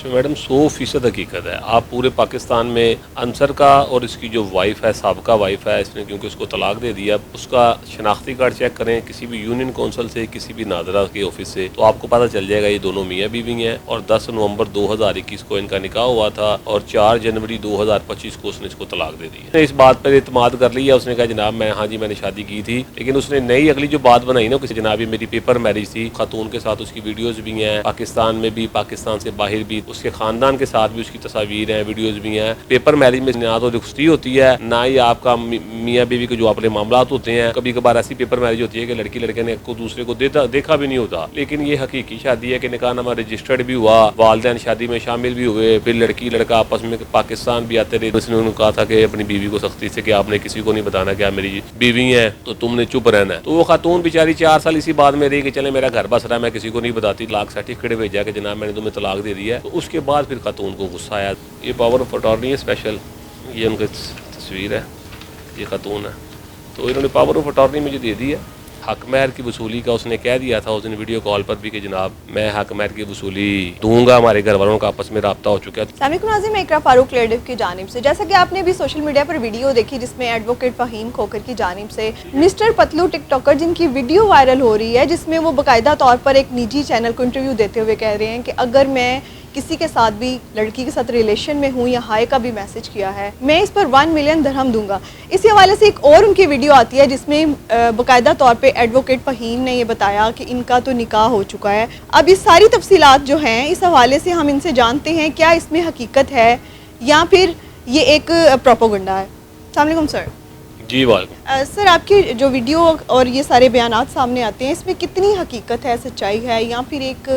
इसमें मैडम 100% हकीकत है। आप पूरे पाकिस्तान में अंसर का और इसकी जो वाइफ है, साबका वाइफ है, इसने क्योंकि उसको तलाक दे दिया, उसका शनाख्ती कार्ड चेक करें किसी भी यूनियन कौंसिल से, किसी भी नादरा के ऑफिस से, तो आपको पता चल जाएगा ये दोनों मियाँ बीवी हैं। और 10 नवंबर 2021 को इनका निकाह हुआ था और 4 जनवरी 2025 को उसने इसको तलाक दे दी। उसने इस बात पर इत्माद कर लिया, उसने कहा जनाब मैं हाँ जी मैंने शादी की थी, लेकिन उसने नई अगली जो बात बनाई ना कि जनाब ये मेरी पेपर मैरिज थी, खातून के साथ उसकी वीडियोज भी हैं, पाकिस्तान में भी, पाकिस्तान से बाहर भी, उसके खानदान के साथ भी उसकी तस्वीर हैं, वीडियोज भी हैं। पेपर मैरिज में ना तो रुखसती होती है, ना ही आपका मियाँ बीवी के जो अपने मामला होते हैं। कभी कभार ऐसी पेपर मैरिज होती है कि लड़की लड़के ने को दूसरे को देखा भी नहीं होता, लेकिन ये हकीकी शादी है कि निकाहनामा रजिस्टर्ड भी हुआ, वालिदैन शादी में शामिल भी हुए, फिर लड़की लड़का आपस में पाकिस्तान भी आते रहे। उसने उन्होंने कहा था कि अपनी बीवी को सख्ती से कि आपने किसी को नहीं बताना कि आप मेरी बीवी है, तो तुमने चुप रहना है। तो वो खातून बेचारी 4 साल इसी बात में रही कि चले मेरा घर बस रहा है, मैं किसी को नहीं बताती, तलाक सर्टिफिकेट भेजा कि जनाब मैंने तुम्हें तलाक दे दिया है। तो उसके बाद फिर खातून को गुस्सा आया। ये पावर ऑफ अटॉर्नी है स्पेशल, ये उनकी तस्वीर है, ये खातून है। तो इन्होंने पावर ऑफ अटॉर्नी मुझे दे दी है। हक महर की वसूली का उसने कह दिया था उस दिन वीडियो कॉल पर भी कि जनाब मैं हक महर की वसूली दूंगा, हमारे घर वालों का आपस में रब्ता हो चुका है। अस्सलामुअलैकुम नाज़रीन, इकरा फारूक लेडिव की जानिब से, जैसा कि आपने भी सोशल मीडिया पर वीडियो देखी जिसमें एडवोकेट फ़हीम खोकर की जानिब से मिस्टर पतलू टिकटॉकर जिनकी वीडियो वायरल हो रही है, जिसमें वो बाकायदा तौर पर एक निजी चैनल को इंटरव्यू देते हुए कह रहे हैं कि अगर मैं किसी के साथ भी लड़की के साथ रिलेशन में हूँ या हाय का भी मैसेज किया है, मैं इस पर 1 मिलियन दिरहम दूंगा। इसी हवाले से एक और उनकी वीडियो आती है जिसमें बाकायदा तौर पे एडवोकेट फ़हीम ने ये बताया कि इनका तो निकाह हो चुका है। अब इस सारी तफसीलात जो हैं इस हवाले से हम इनसे जानते हैं क्या इसमें हकीकत है या फिर ये एक प्रोपोगंडा है। अस्सलाम वालेकुम सर। जी वालेकुम। सर, आपकी जो वीडियो और ये सारे बयानात सामने आते हैं, इसमें कितनी हकीकत है, सच्चाई है, या फिर एक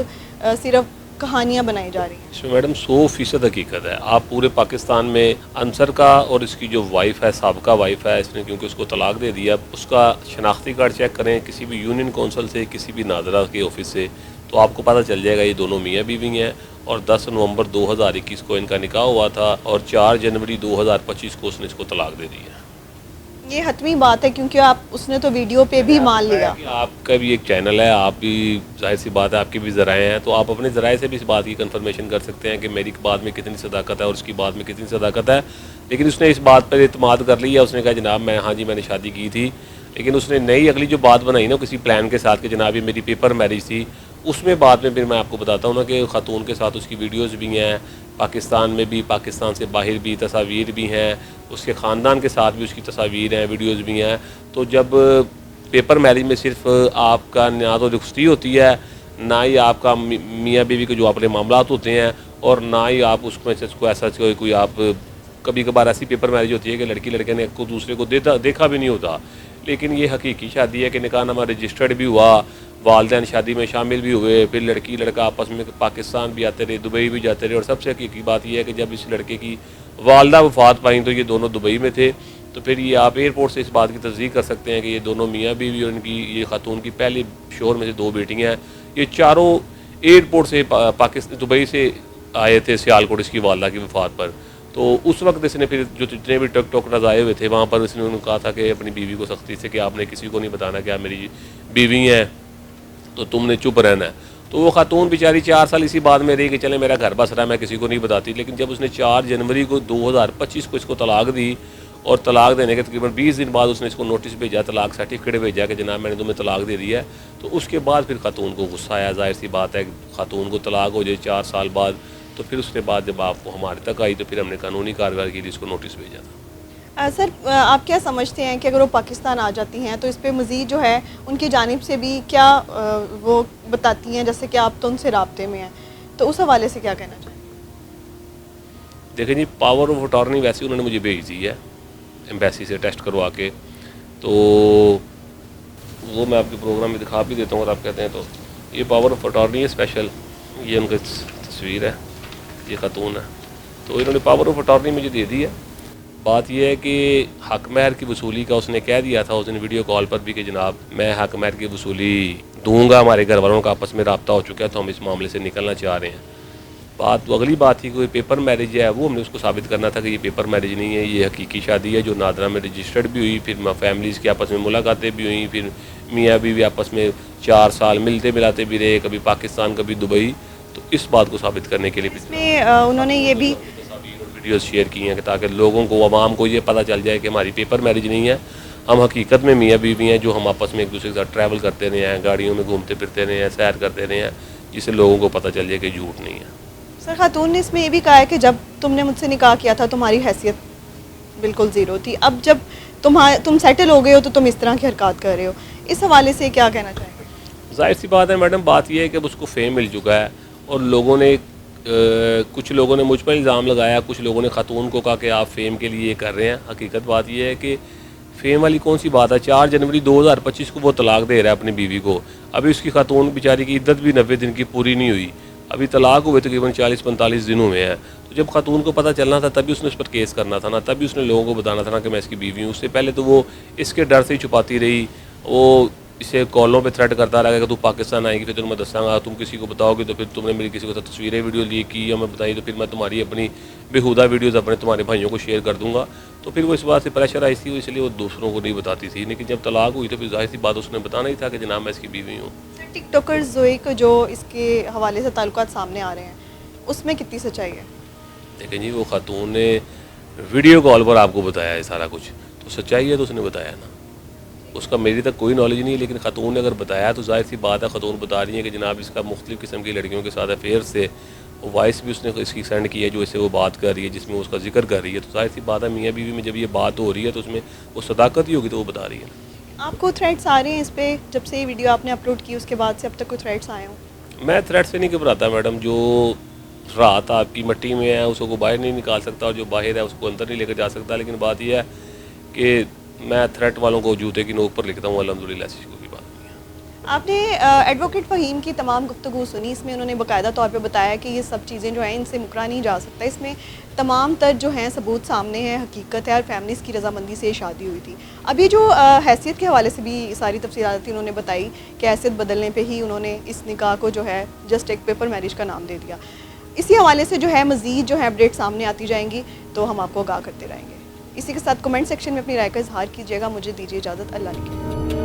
सिर्फ कहानियाँ बनाई जा रही हैं? इसमें मैडम 100% हकीकत है। आप पूरे पाकिस्तान में अंसर का और इसकी जो वाइफ है, साबका वाइफ है, इसने क्योंकि उसको तलाक दे दिया, उसका शनाख्ती कार्ड चेक करें किसी भी यूनियन कौंसिल से, किसी भी नादरा के ऑफिस से, तो आपको पता चल जाएगा ये दोनों मियाँ बीवी हैं। और 10 नवंबर 2021 को इनका निकाह हुआ था और 4 जनवरी 2025 को उसने इसको तलाक दे दी है। ये हतमी बात है क्योंकि उसने तो वीडियो पे भी मान लिया। आपका भी एक चैनल है, आप भी जाहिर सी बात है आपके भी ज़राए हैं, तो आप अपने ज़राए से भी इस बात की कंफर्मेशन कर सकते हैं कि मेरी बात में कितनी सदाकत है और उसकी बात में कितनी सदाकत है। लेकिन उसने इस बात पर इत्माद कर लिया, उसने कहा जनाब मैं हाँ जी मैंने शादी की थी, लेकिन उसने नई अगली जो बात बनाई ना किसी प्लान के साथ कि जनाब ये मेरी पेपर मैरिज थी, उसमें बाद में फिर मैं आपको बताता हूँ ना कि खातून के साथ उसकी वीडियोज़ भी हैं, पाकिस्तान में भी, पाकिस्तान से बाहर भी, तस्वीर भी हैं, उसके ख़ानदान के साथ भी उसकी तस्वीर हैं, वीडियोज़ भी हैं। तो जब पेपर मैरिज में सिर्फ आपका ना तो रुखसती होती है, ना ही आपका मियाँ बीवी के जो अपने मामला होते हैं, और ना ही आप उसमें से उसको ऐसा कोई आप कभी कभार ऐसी पेपर मैरिज होती है कि लड़की लड़के ने को दूसरे को देखा भी नहीं होता, लेकिन ये हकीकी शादी है कि निकाहनामा रजिस्टर्ड भी हुआ, वालिदैन शादी में शामिल भी हुए, फिर लड़की लड़का आपस में पाकिस्तान भी आते रहे, दुबई भी जाते रहे। और सबसे हकीकी बात यह है कि जब इस लड़के की वालदा वफात पाई तो ये दोनों दुबई में थे। तो फिर ये आप एयरपोर्ट से इस बात की तस्दीक कर सकते हैं कि ये दोनों मियाँ बीवी और इनकी ये खातून की पहली शोहर में से 2 बेटियाँ हैं। ये चारों एयरपोर्ट से पाकिस्तान दुबई से आए थे सियालकोट इसकी वालदा की वफात पर। तो उस वक्त इसने फिर जो जितने भी टिकटॉकर्स आए हुए थे वहाँ पर इसने उन्होंने कहा था कि अपनी बीवी को सख्ती से कि आपने किसी को नहीं बताना कि आप मेरी बीवी हैं, तो तुमने चुप रहना है। तो वो खातून बेचारी 4 साल इसी बात में रही कि चले मेरा घर बस रहा है, मैं किसी को नहीं बताती, लेकिन जब उसने 4 जनवरी को 2025 को इसको तलाक दी और तलाक देने के तकरीबन 20 दिन बाद उसने इसको नोटिस भेजा, तलाक सर्टिफिकेट भेजा कि जनाब मैंने तुम्हें तलाक दे दिया है, तो उसके बाद फिर खातून को गुस्सा आया। जाहिर सी बात है खातून को तलाक हो जाए 4 साल बाद, तो फिर उसके बाद जब आपको हमारे तक आई तो फिर हमने कानूनी कार्रवाई के लिए इसको नोटिस भेजा था। सर, आप क्या समझते हैं कि अगर वो पाकिस्तान आ जाती हैं तो इस पर मज़ीद जो है उनकी जानिब से भी क्या वो बताती हैं, जैसे कि आप तो उनसे राब्ते में हैं, तो उस हवाले से क्या कहना चाहिए? देखें जी, पावर ऑफ अटॉर्नी वैसे उन्होंने मुझे भेज दी है एम्बेसी से टेस्ट करवा के, तो वो मैं आपके प्रोग्राम में दिखा भी देता हूँ और आप कहते हैं तो। ये पावर ऑफ अटॉर्नी है स्पेशल, ये उनकी तस्वीर है, ये खातून है। तो इन्होंने पावर ऑफ अटॉर्नी मुझे दे दी है। बात यह है कि हक महर की वसूली का उसने कह दिया था उस दिन वीडियो कॉल पर भी कि जनाब मैं हक महर की वसूली दूंगा, हमारे घर वालों का आपस में रब्ता हो चुका है, तो हम इस मामले से निकलना चाह रहे हैं। बात तो अगली बात थी, कोई पेपर मैरिज है, वो हमने उसको साबित करना था कि ये पेपर मैरिज नहीं है, ये हकीकी शादी है जो नादरा में रजिस्टर्ड भी हुई, फिर फैमिलीज़ की आपस में मुलाकातें भी हुई, फिर मियाँ बीवी आपस में 4 साल मिलते मिलाते भी रहे, कभी पाकिस्तान कभी दुबई। तो इस बात को साबित करने के लिए इसमें उन्होंने ये भी वीडियोस शेयर की हैं कि ताकि लोगों को, आवाम को ये पता चल जाए कि हमारी पेपर मैरिज नहीं है, हम हकीकत में मियाँ बीवी हैं जो हम आपस में एक दूसरे के साथ ट्रैवल करते रहे हैं, गाड़ियों में घूमते फिरते रहे हैं, सैर करते रहे हैं, जिससे लोगों को पता चल जाए कि झूठ नहीं है। सर खातून ने इसमें ये भी कहा है कि जब तुमने मुझसे निकाह किया था तुम्हारी हैसियत बिल्कुल ज़ीरो थी, अब जब तुम सेटल हो गए हो तो तुम इस तरह की हरकत कर रहे हो। इस हवाले से क्या कहना चाहेंगे? जाहिर सी बात है मैडम, बात यह है कि अब उसको फेम मिल चुका है और लोगों ने कुछ लोगों ने मुझ पर इल्ज़ाम लगाया, कुछ लोगों ने खातून को कहा कि आप फेम के लिए ये कर रहे हैं। हकीकत बात यह है कि फेम वाली कौन सी बात है। 4 जनवरी 2025 को वो तलाक दे रहा है अपनी बीवी को, अभी उसकी खातून बेचारी की इद्दत भी 90 दिन की पूरी नहीं हुई, अभी तलाक हुए तकरीबन 40-45 दिन हुए हैं। तो जब खातून को पता चलना था तभी उसने उस पर केस करना था ना, तभी उसने लोगों को बताना था ना कि मैं इसकी बीवी हूँ। उससे पहले तो वो इसके डर से ही छुपाती रही, वो इसे कॉलों पे थ्रेट करता रहा कि तू पाकिस्तान आएगी फिर तुम्हें दसांगा, तुम किसी को बताओगे तो फिर तुमने मेरी किसी को साथ तस्वीरें वीडियो लीक की या मैं बताई तो फिर मैं तुम्हारी अपनी बेहुदा वीडियोज़ अपने तुम्हारे भाइयों को शेयर कर दूंगा। तो फिर वो इस बात से प्रेशर आई थी, इसलिए वो दूसरों को नहीं बताती थी। लेकिन जब तलाक हुई तो फिर जाहिर सी बात उसने बताना ही था कि जनाब मैं इसकी बीवी हूँ। सर टिकटॉकर्स जोई को जो इसके हवाले से ताल्लुकात सामने आ रहे हैं उसमें कितनी सच्चाई है? लेकिन जी वो खातून ने वीडियो कॉल पर आपको बताया है सारा कुछ, तो सच्चाई है तो उसने बताया ना, उसका मेरी तक कोई नॉलेज नहीं है। लेकिन खातून ने अगर बताया तो जाहिर सी बात है, खातून बता रही है कि जनाब इसका मुख्तलिफ़ किस्म की लड़कियों के साथ अफेयर से वो वॉइस भी उसने इसकी सेंड की है जो इससे वो बात कर रही है, जिसमें वो उसका जिक्र कर रही है। तो जाहिर सी बात है मियाँ बीवी में जब ये बात हो रही है तो उसमें वो सदाकत ही होगी तो वो बता रही है। आपको थ्रेड्स आ रहे हैं इस पर? जब से ये वीडियो आपने अपलोड की उसके बाद से अब तक कोई थ्रेड्स आए हों? मैं थ्रेट से नहीं घबराता मैडम, जो रात आपकी मट्टी में है उसको बाहर नहीं निकाल सकता और जो बाहर है उसको अंदर नहीं लेकर जा सकता। लेकिन बात यह है कि मैं थ्रेट वालों को जूते की नोक पर लिखता हूँ, अल्हम्दुलिल्लाह ऐसी कोई बात नहीं है। आपने एडवोकेट फ़हीम की तमाम गुफ्तगू सुनी, इसमें उन्होंने बाकायदा तौर पे बताया कि ये सब चीज़ें जो हैं इनसे मुकरा नहीं जा सकता, इसमें तमाम तर जो हैं सबूत सामने हैं, हकीकत है और फैमिलीज़ की रजामंदी से शादी हुई थी। अब ये जो हैसियत के हवाले से भी सारी तफसीलात थी उन्होंने बताई कि हैसियत बदलने पर ही उन्होंने इस निकाह को जो है जस्ट एक पेपर मैरिज का नाम दे दिया। इसी हवाले से जो है मज़ीद जो है अपडेट सामने आती जाएंगी तो हम आपको आगाह करते रहेंगे। इसी के साथ कमेंट सेक्शन में अपनी राय का इजहार कीजिएगा। मुझे दीजिए इजाज़त, अल्लाह ने।